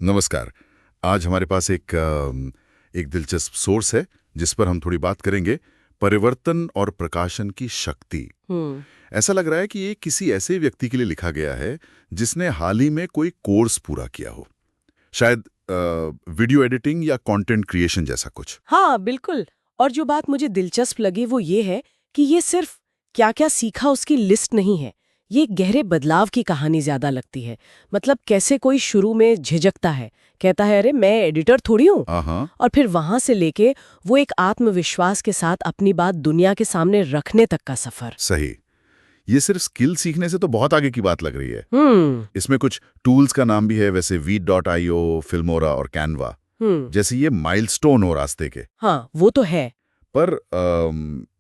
नमस्कार। आज हमारे पास एक दिलचस्प सोर्स है जिस पर हम थोड़ी बात करेंगे। परिवर्तन और प्रकाशन की शक्ति। हम्म। ऐसा लग रहा है कि ये किसी ऐसे व्यक्ति के लिए लिखा गया है जिसने हाल ही में कोई कोर्स पूरा किया हो, शायद वीडियो एडिटिंग या कंटेंट क्रिएशन जैसा कुछ। हाँ, बिल्कुल। और जो बात मुझे दिलचस्प लगी वो ये है कि ये सिर्फ क्या क्या सीखा उसकी लिस्ट नहीं है। ये एक गहरे बदलाव की कहानी ज्यादा लगती है। मतलब कैसे कोई शुरू में झिझकता है, कहता है अरे मैं एडिटर थोड़ी हूँ, हाँ, और फिर वहां से लेके वो एक आत्मविश्वास के साथ अपनी बात दुनिया के सामने रखने तक का सफर। सही। ये सिर्फ स्किल सीखने से तो बहुत आगे की बात लग रही है। हम्म। इसमें कुछ टूल्स का नाम भी है, वैसे वीड.io, फिल्मोरा और कैनवा जैसे ये माइलस्टोन हो रास्ते के। हाँ, वो तो है। पर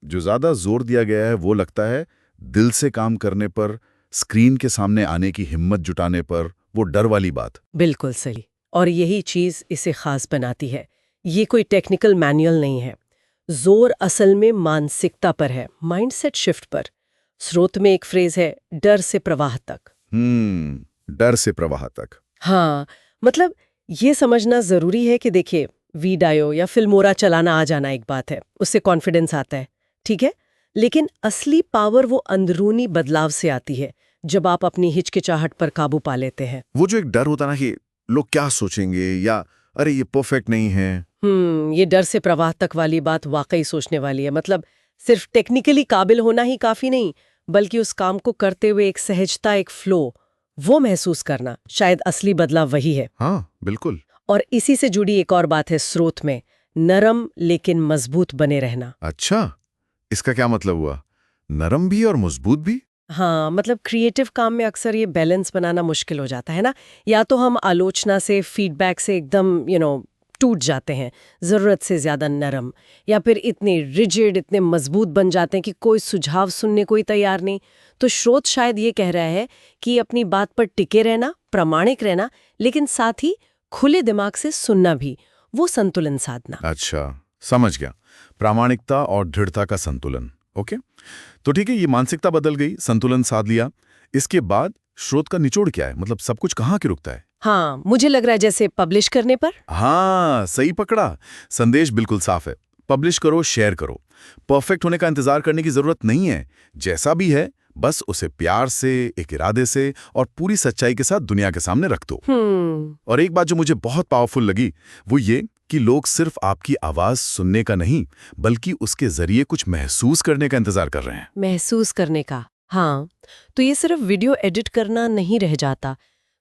जो ज्यादा जोर दिया गया है वो लगता है दिल से काम करने पर, स्क्रीन के सामने आने की हिम्मत जुटाने पर, वो डर वाली बात। बिल्कुल सही। और यही चीज इसे खास बनाती है। ये कोई टेक्निकल मैनुअल नहीं है। जोर असल में मानसिकता पर है, माइंडसेट शिफ्ट पर। स्रोत में एक फ्रेज है, डर से प्रवाह तक। डर से प्रवाह तक। हाँ, मतलब ये समझना जरूरी है कि देखिए, वीडायो या फिल्मोरा चलाना आ जाना एक बात है, उससे कॉन्फिडेंस आता है, ठीक है। लेकिन असली पावर वो अंदरूनी बदलाव से आती है, जब आप अपनी हिचकिचाहट पर काबू पा लेते हैं। वो जो एक डर होता ना कि लोग क्या सोचेंगे, या अरे ये परफेक्ट नहीं है। ये डर से प्रवाह तक वाली बात वाकई सोचने वाली है। मतलब सिर्फ टेक्निकली काबिल होना ही काफी नहीं, बल्कि उस काम को करते हुए एक सहजता, एक फ्लो, वो महसूस करना, शायद असली बदलाव वही है। हाँ, बिल्कुल। और इसी से जुड़ी एक और बात है स्रोत में, नरम लेकिन मजबूत बने रहना। अच्छा, इसका क्या मतलब हुआ? नरम भी और मजबूत भी? हाँ, मतलब क्रिएटिव काम में अक्सर ये बैलेंस बनाना मुश्किल हो जाता है ना। या तो हम आलोचना से, फीडबैक से एकदम टूट जाते हैं, जरूरत से ज्यादा नरम, या फिर इतने रिजिड, इतने मजबूत बन जाते हैं कि कोई सुझाव सुनने कोई तैयार नहीं। तो स्रोत शायद ये कह रहा है कि अपनी बात पर टिके रहना, प्रामाणिक रहना, लेकिन साथ ही खुले दिमाग से सुनना भी, वो संतुलन साधना। अच्छा, समझ गया। प्रामाणिकता और दृढ़ता का संतुलन। ओके, तो ठीक है, ये मानसिकता बदल गई, संतुलन साध लिया। इसके बाद स्रोत का निचोड़ क्या है? मतलब सब कुछ कहाँ की रुकता है? हाँ, मुझे लग रहा है जैसे पब्लिश करने पर। हाँ, सही पकड़ा। संदेश बिल्कुल साफ है। पब्लिश करो, शेयर करो। परफेक्ट होने का इंतजार करने की जरूरत नहीं है। जैसा भी है, बस उसे प्यार से, एक इरादे से और पूरी सच्चाई के साथ दुनिया के सामने रख दो। और एक बात जो मुझे बहुत पावरफुल लगी, वो ये कि लोग सिर्फ आपकी आवाज सुनने का नहीं, बल्कि उसके जरिए कुछ महसूस करने का इंतजार कर रहे हैं। महसूस करने का। हाँ, तो ये सिर्फ वीडियो एडिट करना नहीं रह जाता।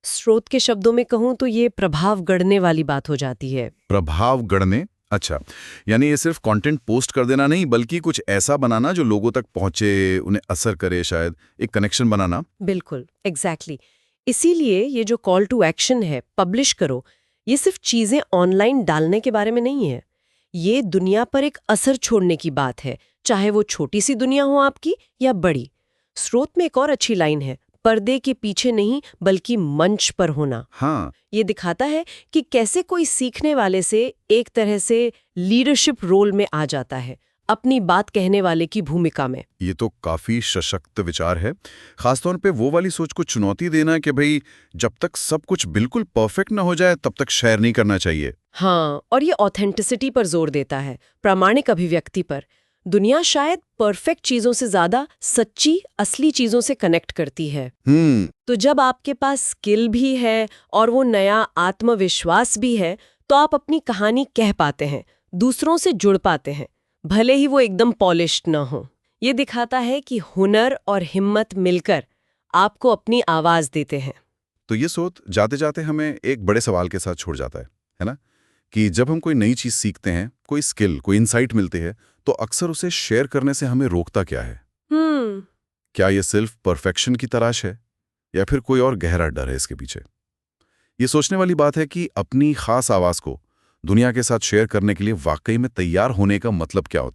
स्रोत के शब्दों में कहूँ तो ये प्रभाव गढ़ने वाली बात हो जाती है। प्रभाव गढ़ने? अच्छा, यानी ये सिर्फ कंटेंट पोस्ट कर देना नहीं, बल्कि कुछ ऐसा बनाना जो लोगों तक पहुंचे, उन्हें असर करे, शायद एक कनेक्शन बनाना। बिल्कुल, एग्जैक्टली। इसीलिए ये जो कॉल टू एक्शन है, पब्लिश करो, ये सिर्फ चीजें ऑनलाइन डालने के बारे में नहीं है। ये दुनिया पर एक असर छोड़ने की बात है, चाहे वो छोटी सी दुनिया हो आपकी या बड़ी। स्रोत में एक और अच्छी लाइन है, पर्दे के पीछे नहीं बल्कि मंच पर होना। हाँ, ये दिखाता है कि कैसे कोई सीखने वाले से एक तरह से लीडरशिप रोल में आ जाता है, अपनी बात कहने वाले की भूमिका में। ये तो काफी सशक्त विचार है। खासतौर पे वो वाली सोच को चुनौती देना कि भाई जब तक सब कुछ बिल्कुल परफेक्ट ना हो जाए तब तक शेयर नहीं करना चाहिए। हाँ, और ये ऑथेंटिसिटी पर जोर देता है, प्रामाणिक अभिव्यक्ति पर। दुनिया शायद परफेक्ट चीजों से ज्यादा सच्ची, असली चीजों से कनेक्ट करती है। तो जब आपके पास स्किल भी है और वो नया आत्मविश्वास भी है, तो आप अपनी कहानी कह पाते हैं, दूसरों से जुड़ पाते हैं, भले ही वो एकदम पॉलिश्ड न हो। ये दिखाता है कि हुनर और हिम्मत मिलकर आपको अपनी आवाज देते हैं। तो ये सोच जाते जाते हमें एक बड़े सवाल के साथ छोड़ जाता है ना? कि जब हम कोई नई चीज सीखते हैं, कोई स्किल, कोई इंसाइट मिलते हैं, तो अक्सर उसे शेयर करने से हमें रोकता क्या है? क्या ये सिर्फ परफेक्शन की तलाश है, या फिर कोई और गहरा डर है इसके पीछे? ये सोचने वाली बात है कि अपनी खास आवाज को दुनिया के साथ शेयर करने के लिए वाकई में तैयार होने का मतलब क्या होता है।